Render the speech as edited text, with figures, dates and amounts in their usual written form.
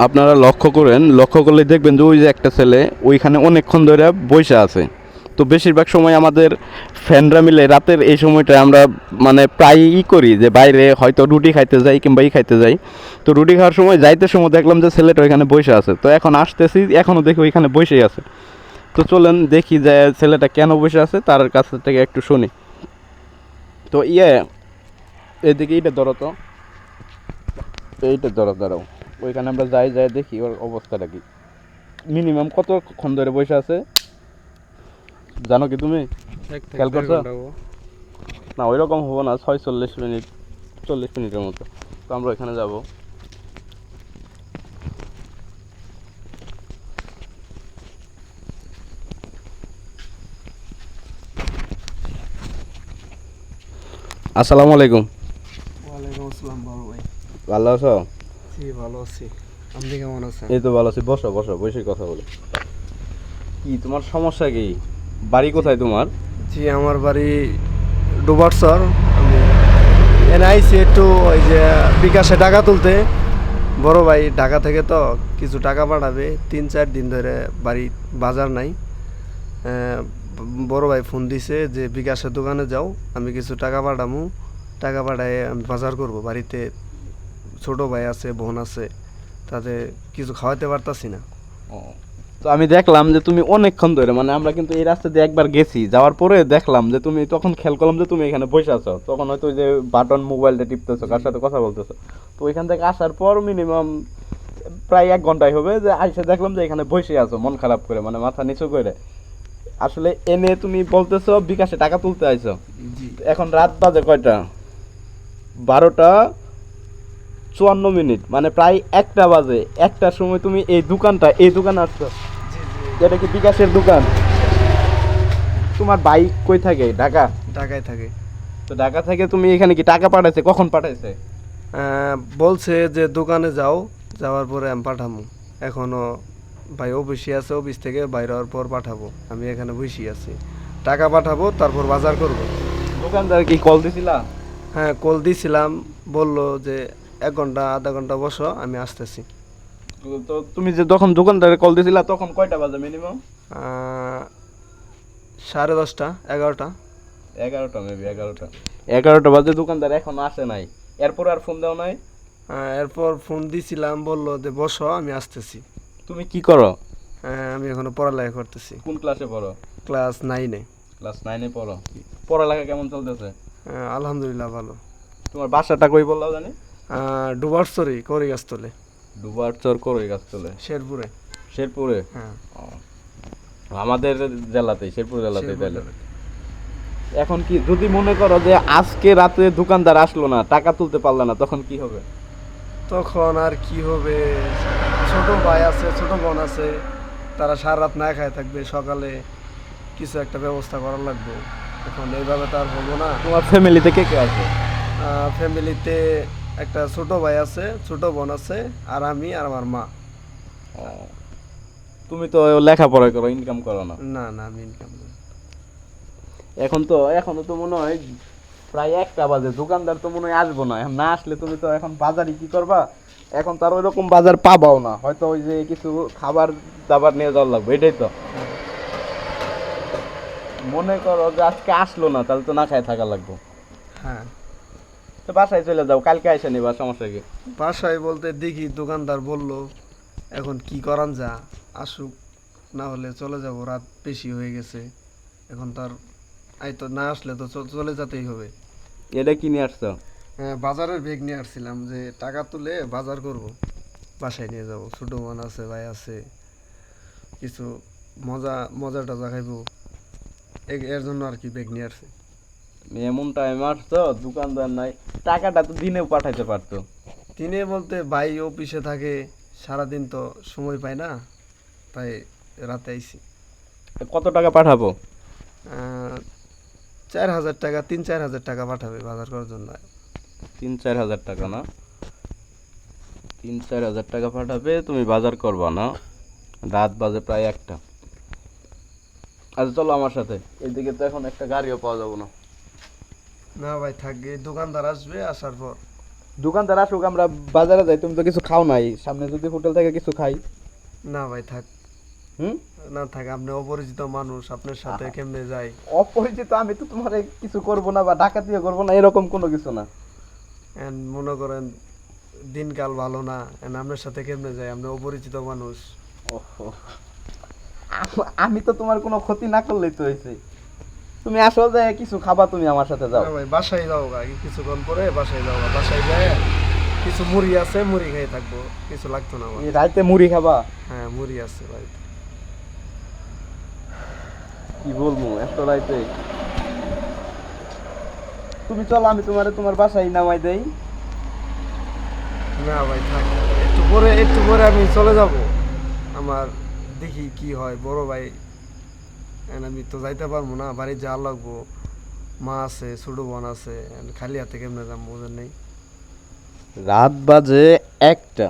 আপনারা লক্ষ্য করেন, লক্ষ্য করলে দেখবেন যে ওই যে একটা ছেলে ওইখানে অনেকক্ষণ ধরে বসে আছে। তো বেশিরভাগ সময় আমাদের ফ্যানরা মিলে রাতের এই সময়টায় আমরা মানে প্রায় করি যে বাইরে হয়তো রুটি খাইতে যাই কিংবা খাইতে যাই। তো রুটি খাওয়ার সময় যাইতে সময় দেখলাম যে ছেলেটা ওইখানে বসে আছে, তো এখন আসতেছি এখনও দেখি ওইখানে বসেই আছে। তো চলেন দেখি যে ছেলেটা কেন বসে আছে, তার কাছ থেকে একটু শুনি। তো এদিকে এইটা ধরো তো, এইটা দাঁড়াও। ওইখানে আমরা যাই যাই দেখি ওর অবস্থাটা কি। মিনিমাম কতক্ষণ ধরে বসে আছে জানো কি তুমি? খেয়াল করছো? না ওই রকম হবো না, 46 মিনিট 40 মিনিটের মতো। তো আমরা ওইখানে যাব। আসসালামু আলাইকুম। ওয়ালাইকুম আসসালাম বড় ভাই। ভালো আছো? জি ভালো আছি, আপনি কেমন আছেন? এই তো ভালো আছি। বসো বসো, বসে কথা বলো। কি তোমার সমস্যা কি? বাড়ি কোথায় তোমার? জি আমার বাড়ি ডুবারসর। আমি এনে আইছি একটু ওই যে বিকাশে টাকা তুলতে। বড় ভাই ঢাকা থেকে তো কিছু টাকা পাঠাবে, 3-4 দিন ধরে বাড়ি বাজার নাই। বড় ভাই ফোন দিছে যে বিকাশের দোকানে যাও, আমি কিছু টাকা পাঠামু, টাকা পাঠায় আমি বাজার করব। বাড়িতে ছোট ভাই আছে, বোন আছে, তাদের কিছু খাওয়াতে পারতাছি না। ও, তো আমি দেখলাম যে তুমি অনেকক্ষণ ধরে, মানে আমরা কিন্তু এই রাস্তা দিয়ে একবার গেছি, যাওয়ার পরে দেখলাম যে তুমি, তখন খেয়াল করলাম যে তুমি এখানে বসে আছো, তখন হয়তো ওই যে বাটন মোবাইলটা টিপতেছো, কার সাথে কথা বলতেছো। তো ওইখান থেকে আসার পর মিনিমাম প্রায় 1 ঘন্টাই হবে যে আইসে দেখলাম যে এখানে বসে আছো মন খারাপ করে, মানে মাথা নিচু করে। আসলে এনে তুমি বলতেছো বিকাশে টাকা তুলতে আইছো। জি এখন রাত বাজে কয়টা? 12টা 54 মিনিট, মানে প্রায় 1টা বাজে। 1টার সময় তুমি এই দোকানে আসছো? জি জি এটা কি বিকাশের দোকান? তোমার বাইক কই থাকে? ঢাকা? ঢাকায় থাকে। তো ঢাকা থেকে তুমি এখানে কি টাকা পাঠাইছে? কখন পাঠাইছে? বলছে যে দোকানে যাও, যাওয়ার পরে আমি পাঠাবো। এখনো ভাই অফিসে আছে, অফিস থেকে বাইরে হওয়ার পর পাঠাবো। আমি এখানে বসে আছি, টাকা পাঠাবো তারপর বাজার করব। দোকানদার কি কল দিছিলা? হ্যাঁ কল দিছিলাম, বললো যে 1 ঘন্টা আধা ঘন্টা বসো, আমি আসতেছি। তো তুমি যে যখন দোকানদারে কল দিছিলা তখন কয়টা বাজে মিনিমাম? 10:30 11টা। 11টা, মেবি 11টা বাজে। দোকানদার এখন আসে নাই, এরপর আর ফোন দাও নাই? এরপর ফোন দিছিলাম, বললো যে বসো আমি আসতেছি। তুমি কি করো? আমি এখনো পড়ালেখা করতেছি, কোন ক্লাসে পড়ো? ক্লাস 9-এ। ক্লাস 9-এ পড়ো। পড়ালেখা কেমন চলতেছে? আলহামদুলিল্লাহ ভালো। তোমার বাসাটা কই বললাও জানি? ডুবারসরি করিগাছতলে, ডুবারচর করই গাছতলে, শেরপুরে। শেরপুরে? হ্যাঁ ও, আমাদের জেলাতেই, শেরপুর জেলাতেই শেরপুর তাইলে। জেলায়। এখন কি যদি মনে করো যে আজকে রাতে দোকানদার আসলো না, টাকা তুলতে পারলো না, তখন কি হবে? তখন আর কি হবে, ছোট ভাই আছে, ছোট বোন আছে, তারা সারা রাত না খায় থাকবে, সকালে কিছু একটা ব্যবস্থা করার লাগবে। এখন এইভাবে তো আর হবো না। তোমার ফ্যামিলিতে কে কে আছে? ফ্যামিলিতে একটা ছোট ভাই আছে, ছোট বোন আছে, আর আমি আর আমার মা। ও, তুমি তো লেখাপড়া করো, ইনকাম করো না। না না আমি ইনকাম করি। এখনো তো মনে হয় প্রায় 1টা বাজে, দোকানদার তো মনে হয় আসবো না। এখন না আসলে তুমি তো এখন বাজারে কি করবা? এখন তার ওই রকম বাজার পাবাও না, হয়তো ওই যে কিছু খাবার দাবার নিয়ে যাওয়ার লাগবে, এটাই তো। মনে করো যে আজকে আসলো না, তাহলে তো না খায় থাকা লাগবে। হ্যাঁ তো বাসায় চলে যাও, কালকে এসে নিবা, সমস্যা কি? বাসায় বলতে দেখি, দোকানদার বলল এখন কি করান যা, আসুক, না হলে চলে যাব, রাত বেশি হয়ে গেছে। এখন তার আই তো না আসলে তো চলে যেতেই হবে। এটা কি নিয়ে আসছো? হ্যাঁ বাজারের ব্যাগ নিয়ে আসছিলাম, যে টাকা তুলে বাজার করব, বাসায় নিয়ে যাব। ছোটো বোন আছে, ভাই আছে, কিছু মজা মজা টজা খাইবো, এর জন্য আর কি ব্যাগ নিয়ে আসছি। এমন টাইম আসছো দোকানদার নাই, টাকাটা তো দিনেও পাঠাইতে পারতো। দিনে বলতে ভাই অফিসে থাকে, সারাদিন তো সময় পায় না, তাই রাতে আইছি। কত টাকা পাঠাবো? 4,000 টাকা, 3-4 হাজার টাকা পাঠাবে বাজার করার জন্য। 3-4 হাজার টাকা না? 3-4 হাজার টাকা পাঠাবে, তুমি বাজার করবা না? রাত বাজে প্রায় 1টা। আচ্ছা চলো আমার সাথে, এইদিকে তো এখন একটা গাড়িও পাওয়া যাবে না। না ভাই থাকবে, দোকানদার আসবে, আসার পর দোকানদার আসুক, আমরা বাজারে যাই, তুমি তো কিছু খাও নাই, সামনে যদি হোটেল থেকে কিছু খাই। না ভাই থাক, হুম? না থাক, আপনি অপরিচিত মানুষ, আপনার সাথে কেমনে যাই? অপরিচিত আমি তো তোমার কিছু করব না বা ডাকাতিও করব না, এরকম কোনো কিছু না। মনে করেন দিনকাল ভালো না, আপনার সাথে কেমনে যাই? আপনি অপরিচিত মানুষ। ওহো, আমি তো তোমার কোনো ক্ষতি না করলেই তো হয়েছে। তুমি আসো, যে কিছু খাবা, তুমি আমার সাথে যাও। না ভাই বাসায় যাও গা, কিছুক্ষণ পরে বাসায় যাও গা, বাসায় যায় কিছু মুড়ি আছে, মুড়ি খেয়ে থাকবো, কিছু লাগতো না আমার। এই রাইতে মুড়ি খাবা? হ্যাঁ মুড়ি আছে ভাই। কি বলবো এত রাইতে? তুমি চলো, আমি তোমার বাসায় নামাই দেই। না ভাই থাক, একটু পরে আমি চলে যাব। আমার দেখি কি হয়, বড় ভাই আমি তো যাইতে পারবো না, বাড়ি যাওয়া লাগবো, মা আছে, ছোট বোন আছে, খালি হাতে কেমনে যাবো বুঝেন নেই। রাত বাজে 1টা।